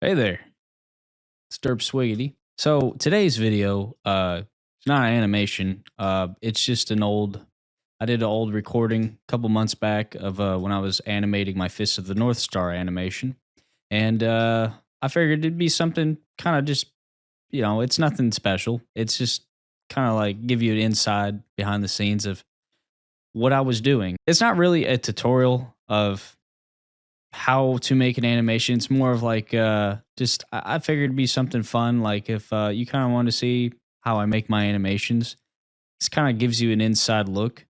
Hey there, it's Derp Swiggity. So today's video, it's not an animation. It's just an old. I did an old recording a couple months back of when I was animating my Fist of the North Star animation, and I figured it'd be something kind of just it's nothing special. It's just kind of like give you an inside behind the scenes of what I was doing. It's not really a tutorial of how to make an animation. It's more of like just I figured it'd be something fun. Like if you kind of want to see how I make my animations, this kind of gives you an inside look.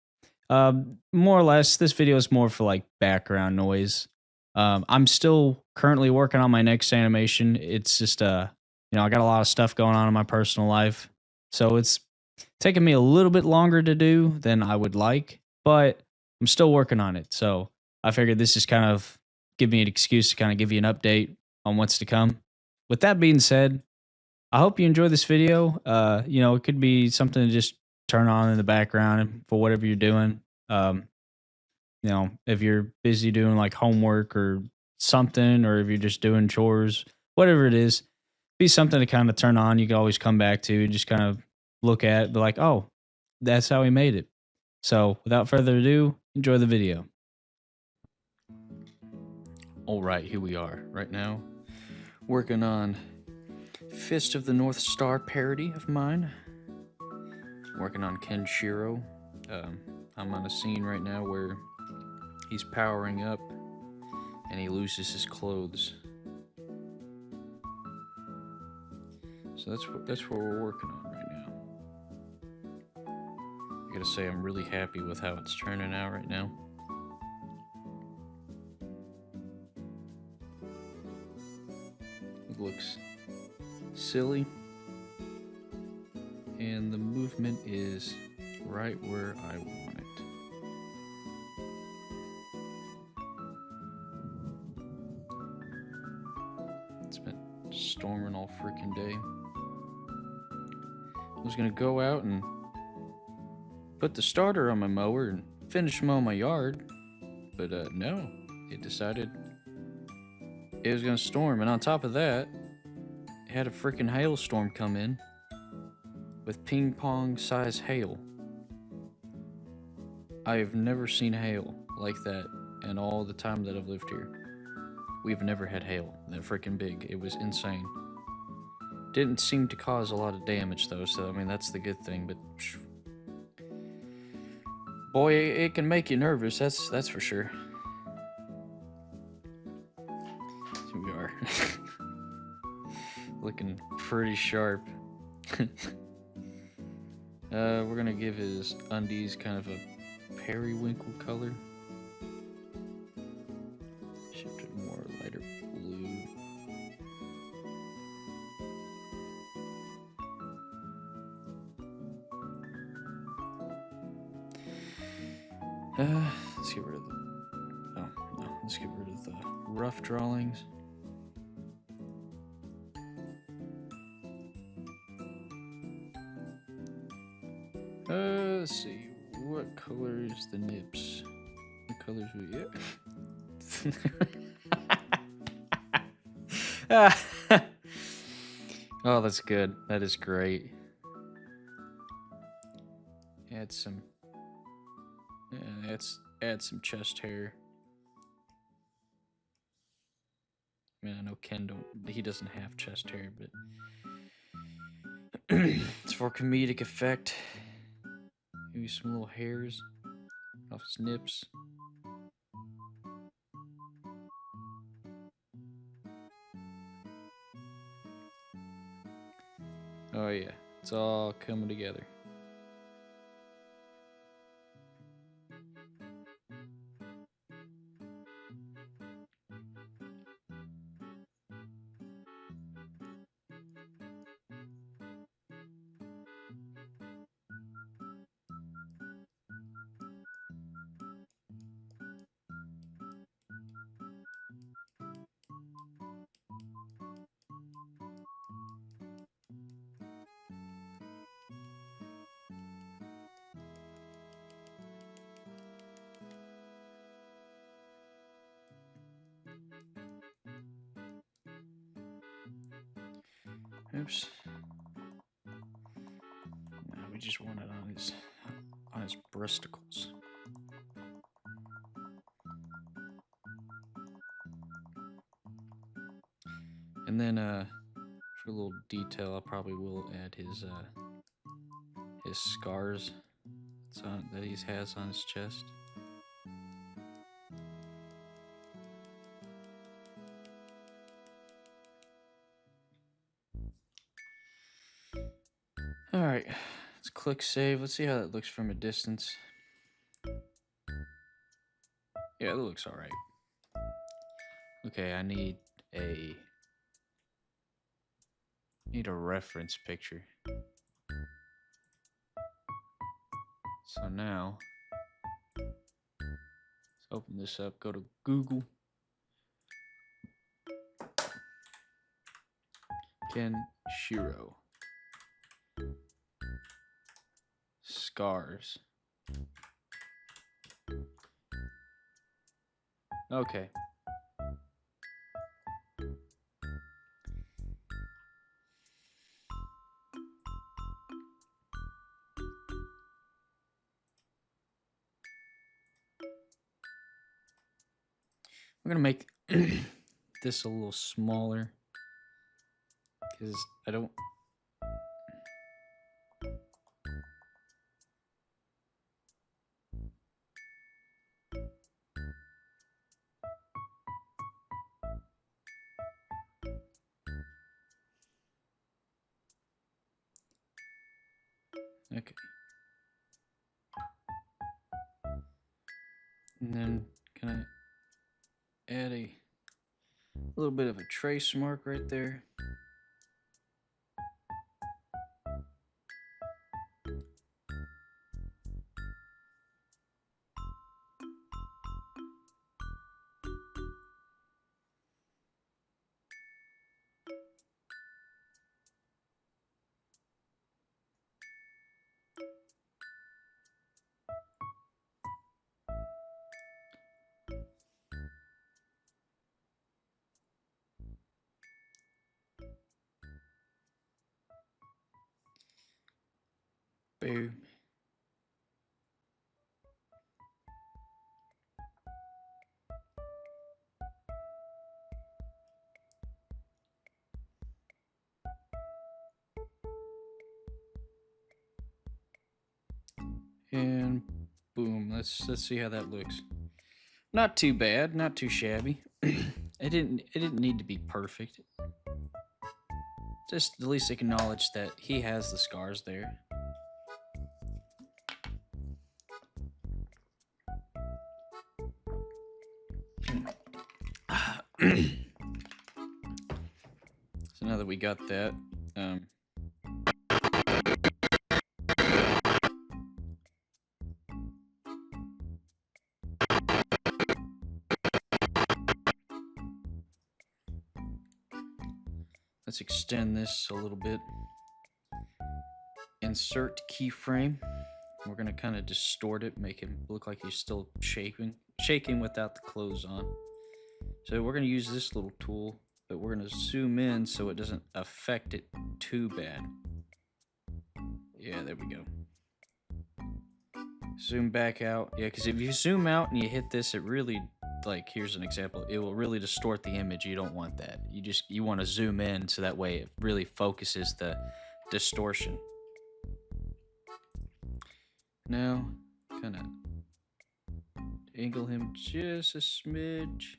More or less, this video is more for like background noise. I'm still currently working on my next animation. It's just I got a lot of stuff going on in my personal life, so it's taking me a little bit longer to do than I would like, but I'm still working on it. So I figured this is kind of give me an excuse to kind of give you an update on what's to come. With that being said, I hope you enjoy this video. It could be something to just turn on in the background for whatever you're doing. Um, if you're busy doing like homework or something, or if you're just doing chores, whatever it is, be something to kind of turn on. You can always come back to and just kind of look at, be like, oh, that's how he made it. So without further ado, enjoy the video. All right, here we are right now, working on Fist of the North Star parody of mine. Working on Kenshiro. I'm on a scene right now where he's powering up and he loses his clothes. So that's what we're working on right now. I gotta say, I'm really happy with how it's turning out right now. It looks silly, and the movement is right where I want it. It's been storming all freaking day. I was gonna go out and put the starter on my mower and finish mowing my yard, but no, it decided it was gonna storm, and on top of that, it had a freaking hailstorm come in with ping pong size hail. I have never seen hail like that in all the time that I've lived here. We've never had hail that freaking big. It was insane. Didn't seem to cause a lot of damage though, so I mean that's the good thing, but boy, it can make you nervous, that's for sure. Here we are. Looking pretty sharp. We're gonna give his undies kind of a periwinkle color. Shift it more lighter blue. Let's get rid of let's get rid of the rough drawings. Let's see, what color is the nips? What colors we Oh, that's good. That is great. Add some add some chest hair. I mean, I know Ken he doesn't have chest hair, but it's for comedic effect. Maybe some little hairs off his nips. Oh yeah, it's all coming together. Oops. No, we just want it on his breasticles. And then for a little detail, I probably will add his scars that he has on his chest. All right, let's click save. Let's see how that looks from a distance. Yeah, it looks all right. Okay, I need a reference picture. So now, let's open this up, go to Google. Kenshiro. Scars. Okay. We're gonna make this a little smaller because I don't. Okay. And then can I add a little bit of a trace mark right there? Boom. And boom. Let's see how that looks. Not too bad, not too shabby. It didn't need to be perfect. Just at least acknowledge that he has the scars there. So now that we got that, let's extend this a little bit. Insert keyframe. We're gonna kind of distort it, make him look like he's still shaking without the clothes on. So we're gonna use this little tool, but we're gonna zoom in so it doesn't affect it too bad. Yeah, there we go. Zoom back out. Yeah, because if you zoom out and you hit this, it really, like, here's an example. It will really distort the image. You don't want that. You want to zoom in so that way it really focuses the distortion. Now, kind of angle him just a smidge,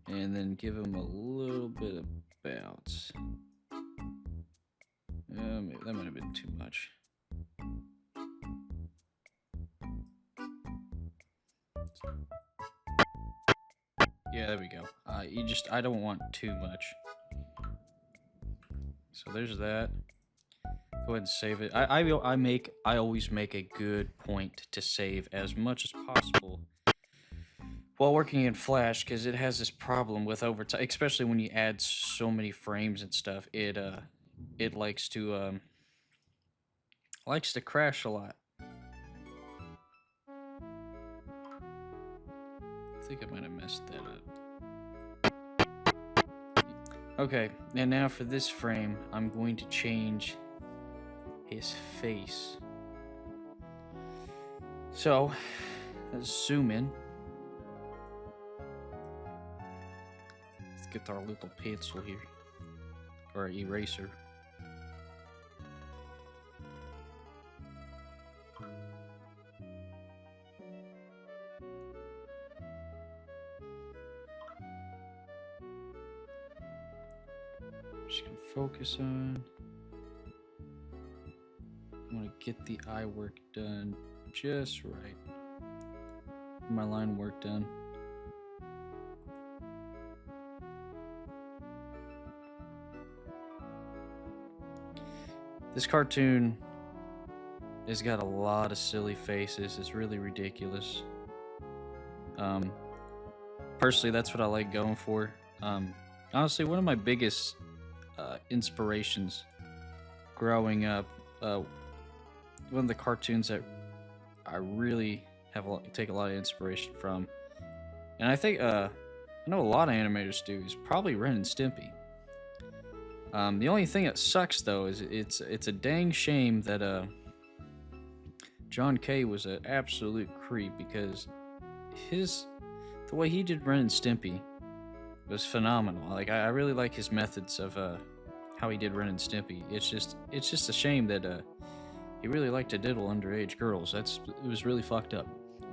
and then give him a little bit of bounce. Maybe that might have been too much. Yeah, there we go. I don't want too much. So there's that. Go ahead and save it. I always make a good point to save as much as possible while working in Flash, because it has this problem with over time, especially when you add so many frames and stuff. It likes to crash a lot. I think I might have messed that up. Okay, and now for this frame, I'm going to change his face. So, let's zoom in. Let's get our little pencil here, or eraser. Just gonna focus on. I want to get the eye work done just right. My line work done. This cartoon has got a lot of silly faces. It's really ridiculous. Personally, that's what I like going for. Honestly, one of my biggest inspirations growing up, one of the cartoons that I really take a lot of inspiration from, and I think I know a lot of animators do, is probably Ren and Stimpy. The only thing that sucks though is it's a dang shame that John Kay was an absolute creep, because the way he did Ren and Stimpy was phenomenal. Like I really like his methods of how he did Ren and Stimpy. It's just a shame that he really liked to diddle underage girls. It was really fucked up.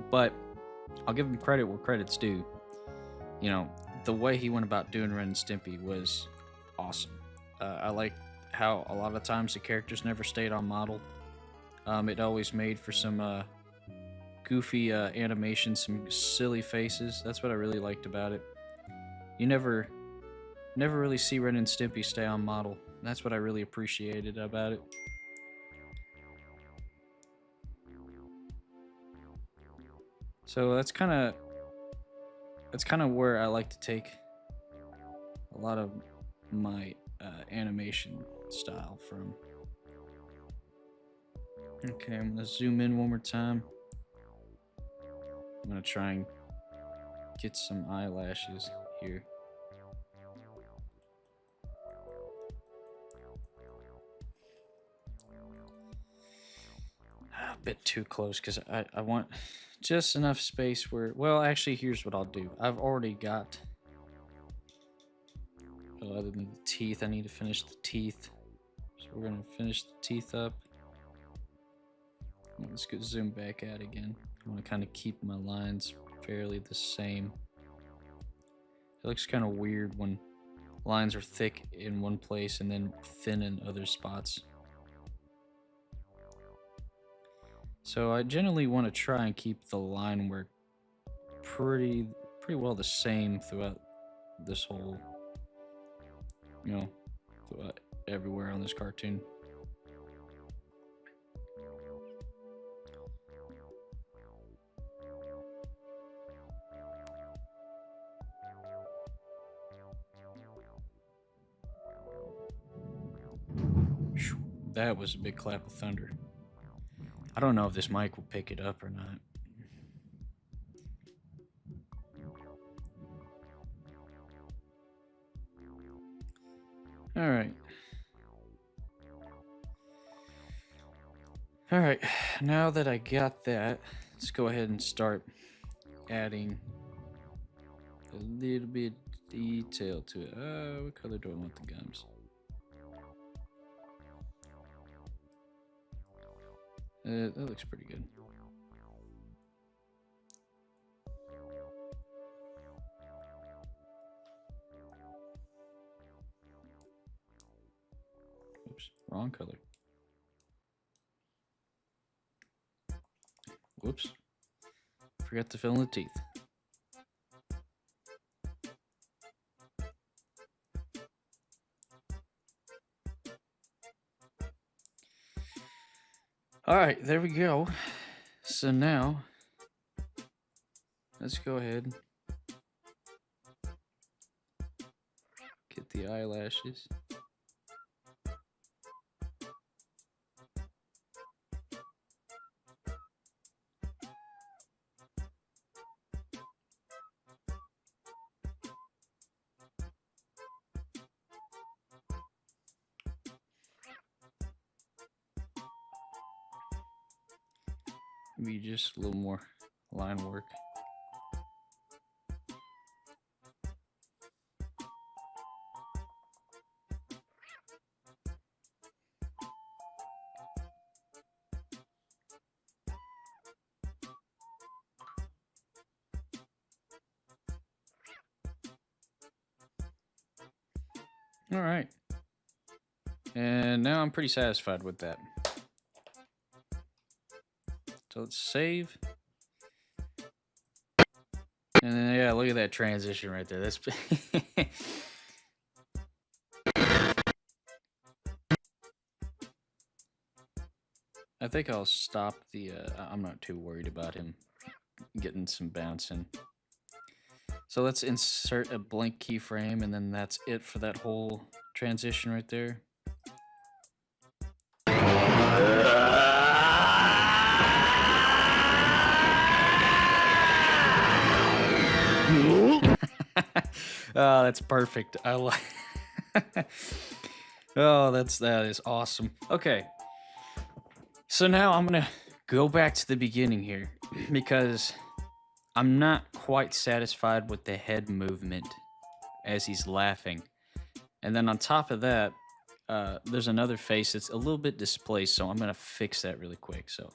But I'll give him credit where credit's due. You know, the way he went about doing Ren and Stimpy was awesome. I like how a lot of times the characters never stayed on model. It always made for some goofy animation, some silly faces. That's what I really liked about it. You never really see Ren and Stimpy stay on model. That's what I really appreciated about it. So that's kind of where I like to take a lot of my animation style from. Okay, I'm gonna zoom in one more time. I'm gonna try and get some eyelashes here. A bit too close, because I want just enough space where, well, actually, here's what I'll do. I've already got, other than the teeth, I need to finish the teeth. So we're gonna finish the teeth up. Let's go zoom back out again. I want to kind of keep my lines fairly the same. It looks kind of weird when lines are thick in one place and then thin in other spots. So I generally want to try and keep the line work pretty well the same throughout this whole, throughout everywhere on this cartoon. That was a big clap of thunder. I don't know if this mic will pick it up or not. All right, now that I got that, let's go ahead and start adding a little bit of detail to it. What color do I want the gums? That looks pretty good. Oops, wrong color. Whoops. Forgot to fill in the teeth. All right, there we go. So now, let's go ahead, get the eyelashes. Maybe just a little more line work. All right. And now I'm pretty satisfied with that. So let's save. And then, yeah, look at that transition right there. That's I think I'll stop the I'm not too worried about him getting some bouncing. So let's insert a blank keyframe, and then that's it for that whole transition right there. Oh, that's perfect. I like. Oh, that is awesome. Okay, so now I'm gonna go back to the beginning here because I'm not quite satisfied with the head movement as he's laughing, and then on top of that, there's another face that's a little bit displaced, so I'm gonna fix that really quick. So.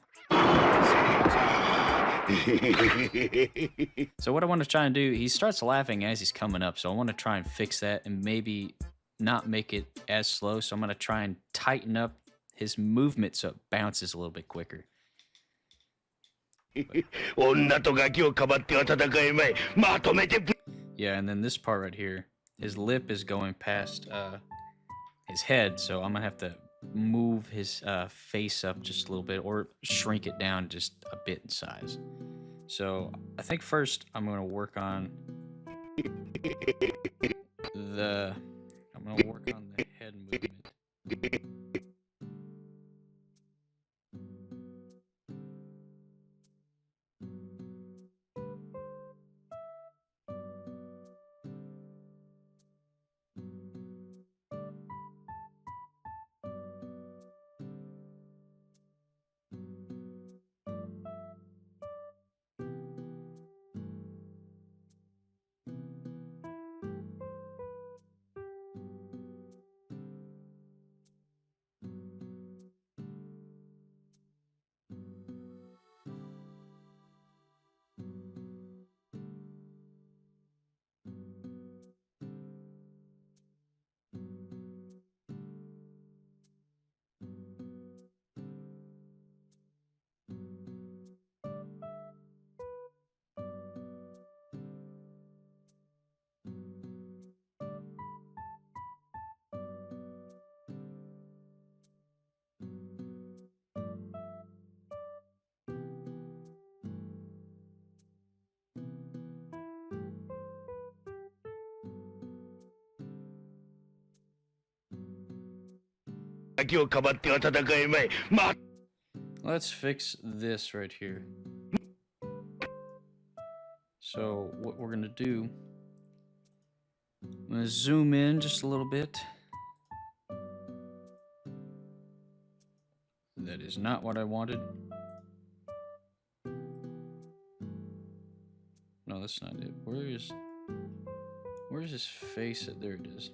So what I want to try and do, he starts laughing as he's coming up, so I want to try and fix that and maybe not make it as slow. So I'm going to try and tighten up his movement so it bounces a little bit quicker. Yeah, and then this part right here, his lip is going past his head, so I'm going to have to move his face up just a little bit or shrink it down just a bit in size. So I think first I'm going to work on the head movement. Let's fix this right here. So what we're gonna do, I'm gonna zoom in just a little bit. That is not what I wanted. No, that's not it. Where's his face? There it is.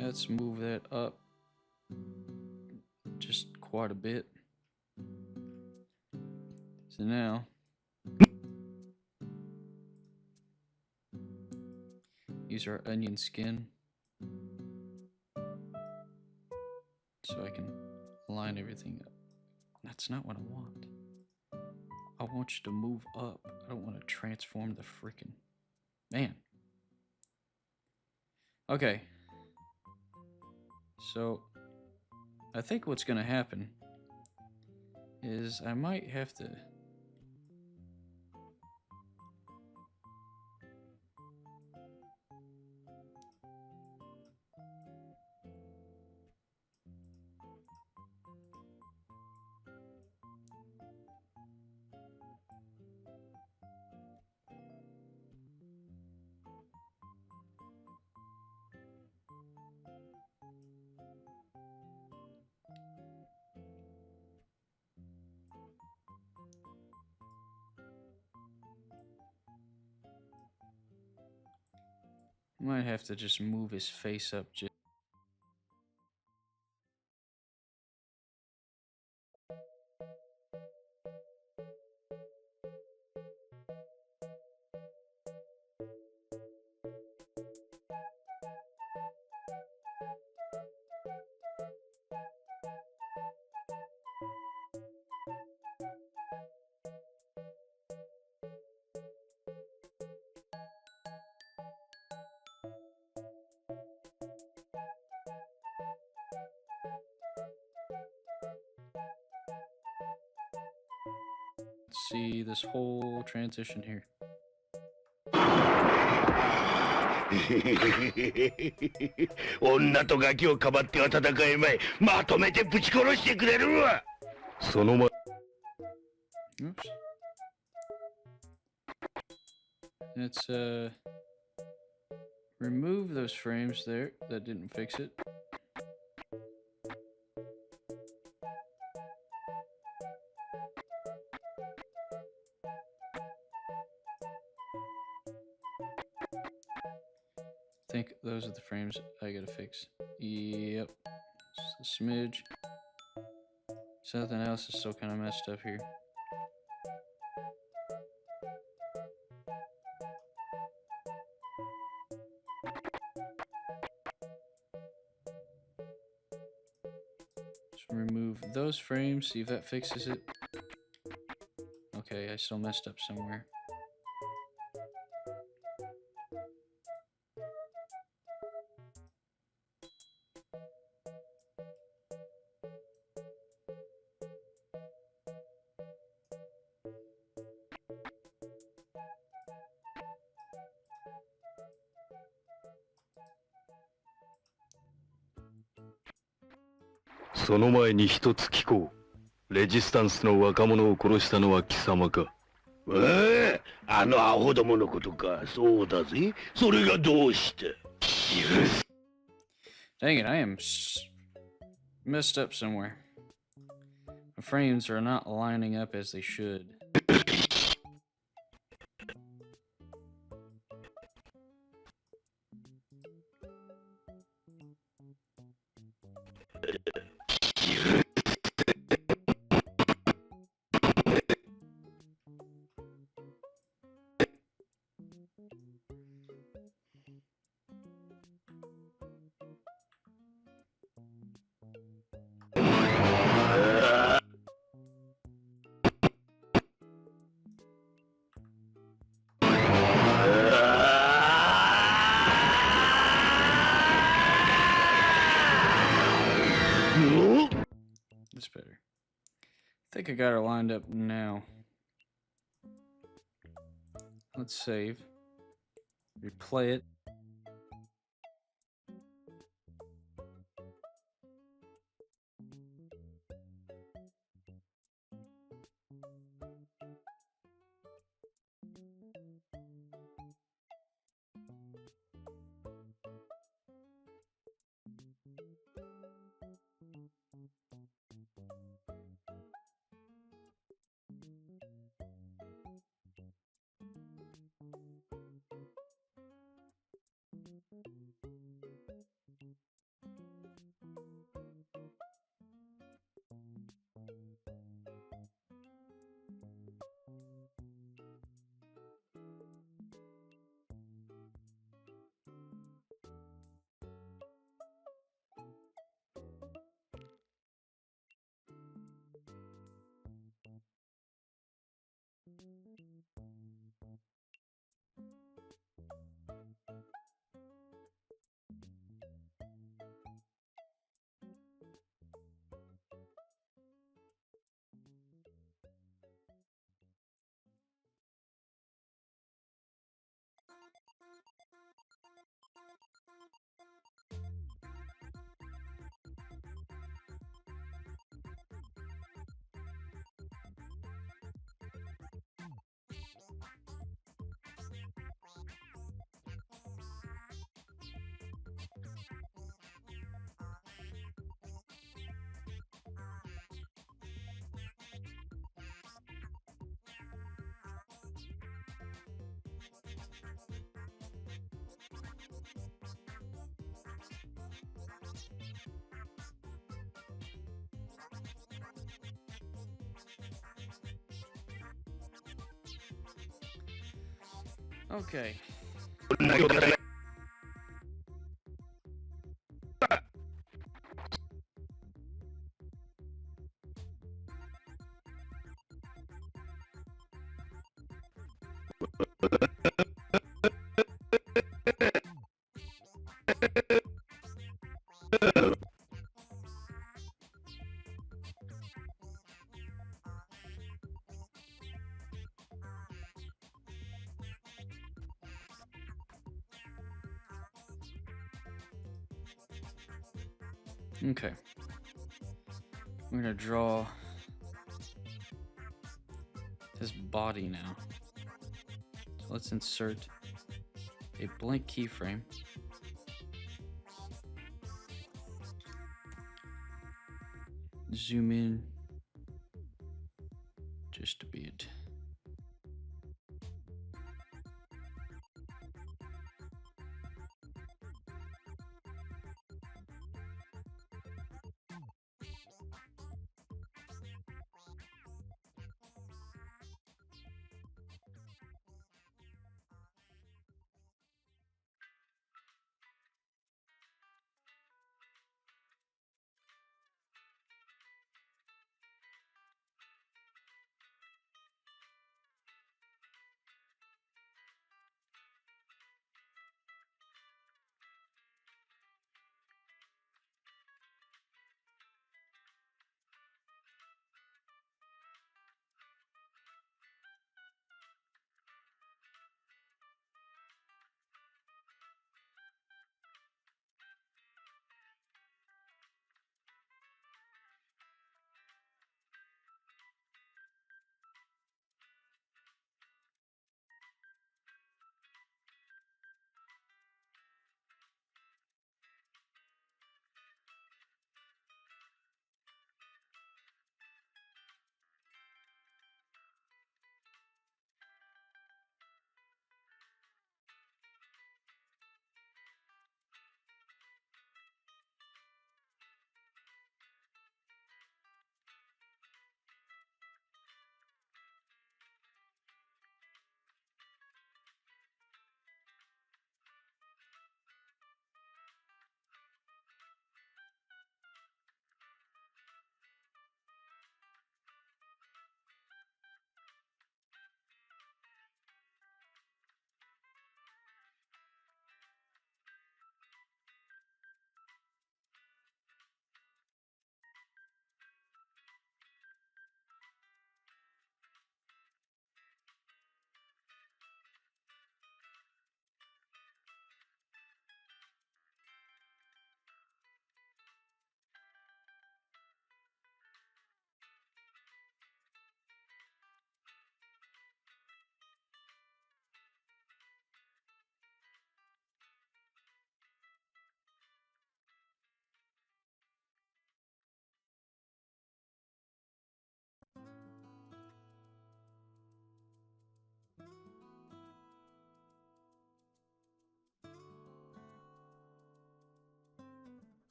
Let's move that up just quite a bit. So now use our onion skin so I can line everything up. That's not what I want. I want you to move up. I don't want to transform the freaking man. Okay. So I think what's gonna happen is I might have to Might have to just move his face up just. See this whole transition here. 女とガキをかばっては戦えまい。まとめてぶち殺してくれるわ。その前。 Oops. Let's remove those frames there. That didn't fix it. I think those are the frames I gotta fix. Yep. Just a smidge. Something else is still kind of messed up here. Just remove those frames, see if that fixes it. Okay, I still messed up somewhere.「その前に一つ聞こう。レジスタンスの若者を殺したのは貴様か？」あのアホどものことか。そうだぜ。それがどうした？ Dang it, I am messed up somewhere. The frames are not lining up as they should. That's better. I think I got her lined up now. Let's save. Replay it. Okay. Okay. We're gonna draw his body now. So let's insert a blank keyframe. Zoom in just a bit.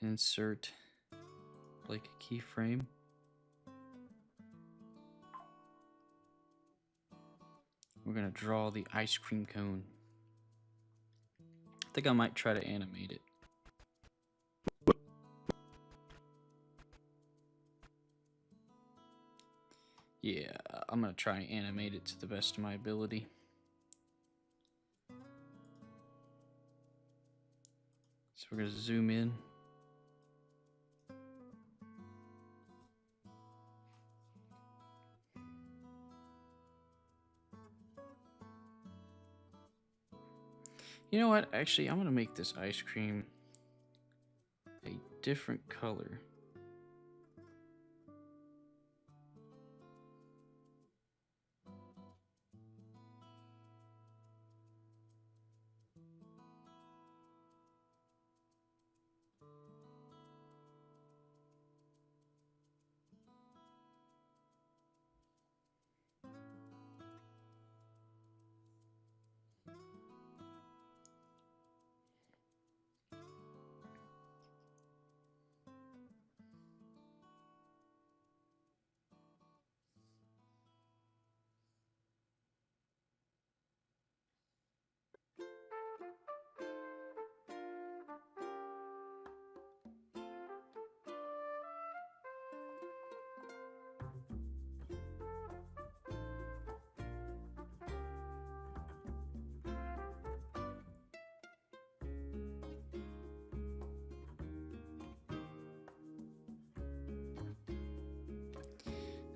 Insert like a keyframe. We're gonna draw the ice cream cone. I think I might try to animate it. Yeah, I'm gonna try and animate it to the best of my ability. So we're gonna zoom in. You know what? Actually, I'm gonna make this ice cream a different color.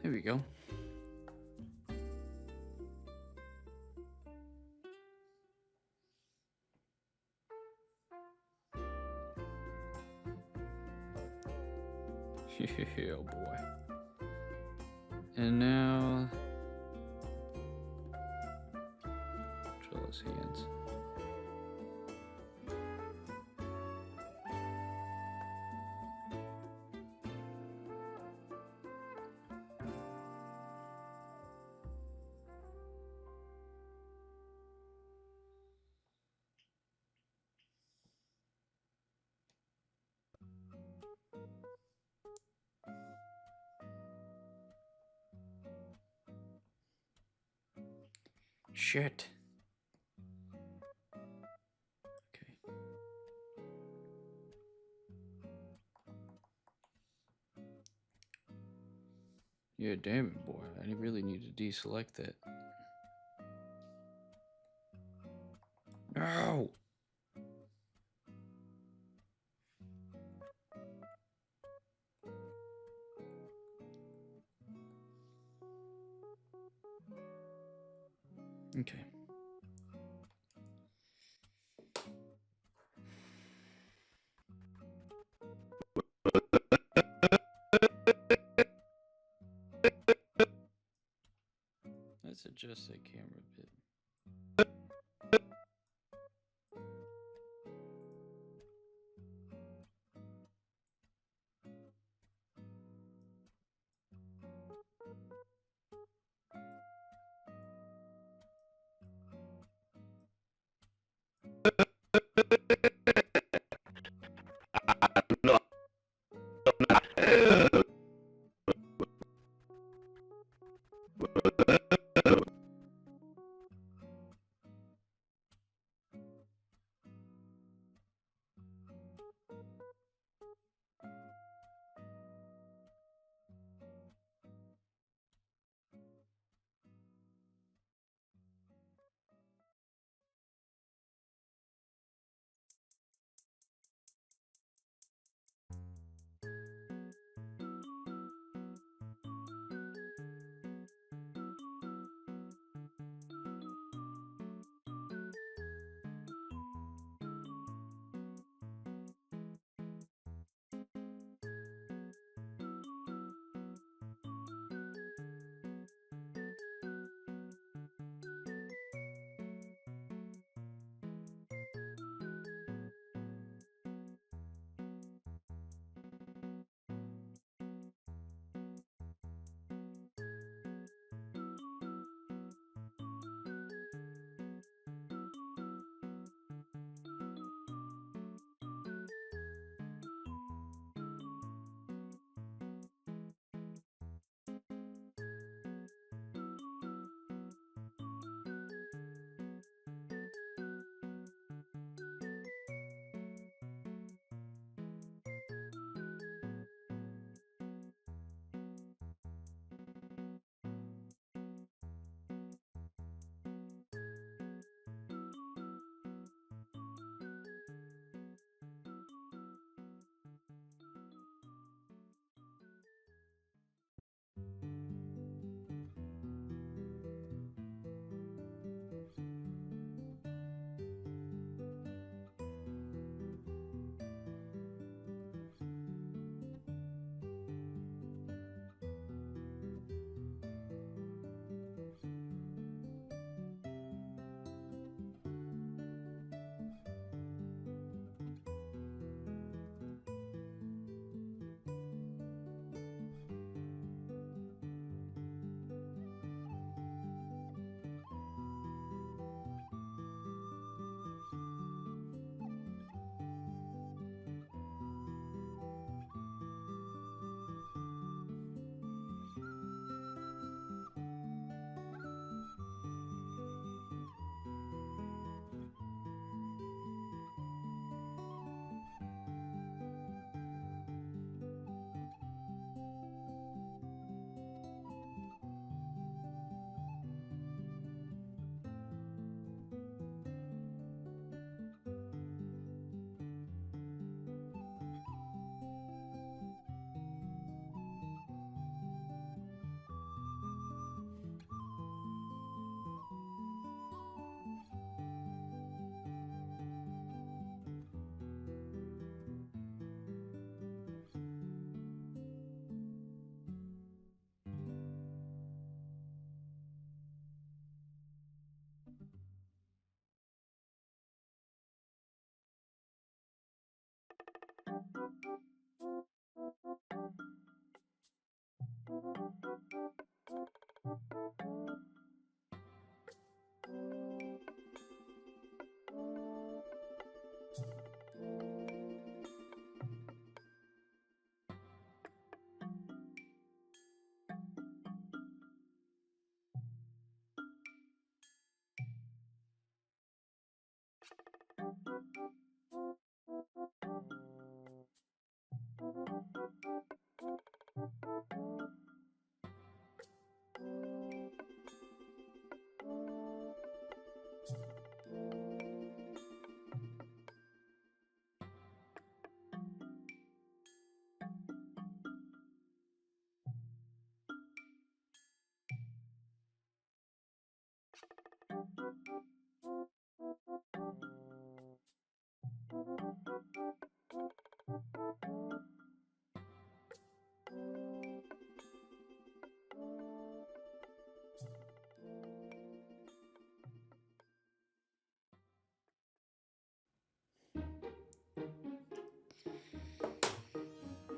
There we go. Oh boy. And now drill his hands. Shit. Okay. Yeah, damn it, boy. I really need to deselect that. No! Okay. Let's adjust that camera a bit.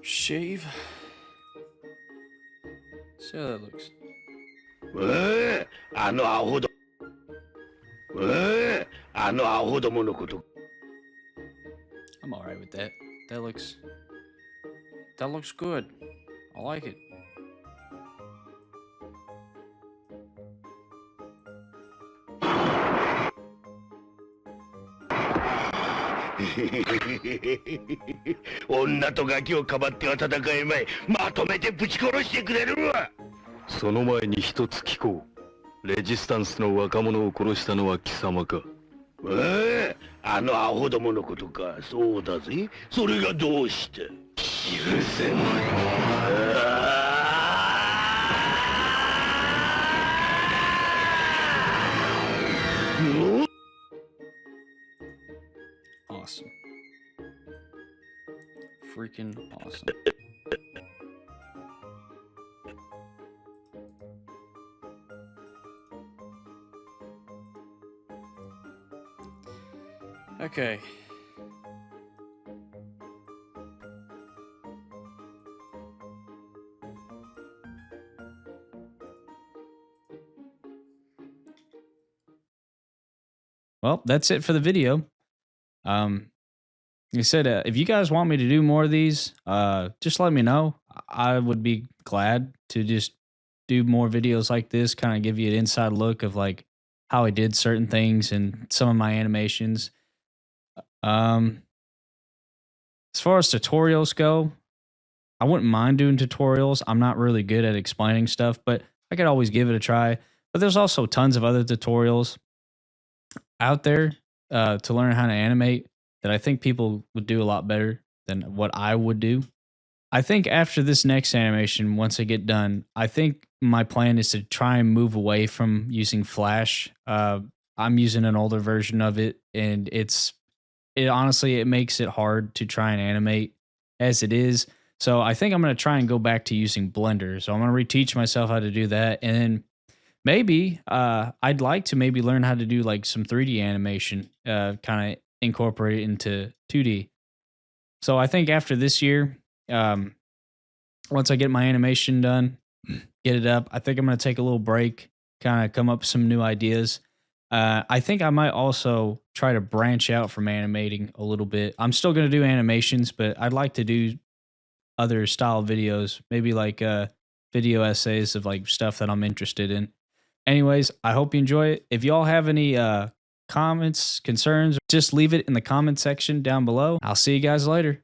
Shave. See how that looks. あのアホどあのアホどものこと I'm alright with that. That looks good. I like it. Hehehehe 女とガキをかばっては戦えまい。まとめてぶち殺してくれるわ。その前に一つ聞こう。レジスタンスの若者を殺したのは貴様か。あのアホどものことか。そうだぜ。それがどうして。許せない。Awesome. Freaking awesome. Okay. Well, that's it for the video. Like I said, if you guys want me to do more of these, just let me know. I would be glad to just do more videos like this, kind of give you an inside look of like how I did certain things and some of my animations. As far as tutorials go, I wouldn't mind doing tutorials. I'm not really good at explaining stuff, but I could always give it a try. But there's also tons of other tutorials out there to learn how to animate that I think people would do a lot better than what I would do. I think after this next animation, once I get done, I think my plan is to try and move away from using Flash. I'm using an older version of it, and it honestly, it makes it hard to try and animate as it is. So I think I'm going to try and go back to using Blender. So I'm going to reteach myself how to do that, and then maybe I'd like to maybe learn how to do like some 3D animation, kind of incorporate it into 2D. So I think after this year, once I get my animation done, get it up, I think I'm going to take a little break, kind of come up with some new ideas. I think I might also try to branch out from animating a little bit. I'm still going to do animations, but I'd like to do other style videos, maybe like video essays of like stuff that I'm interested in. Anyways, I hope you enjoy it. If y'all have any comments, concerns, just leave it in the comment section down below. I'll see you guys later.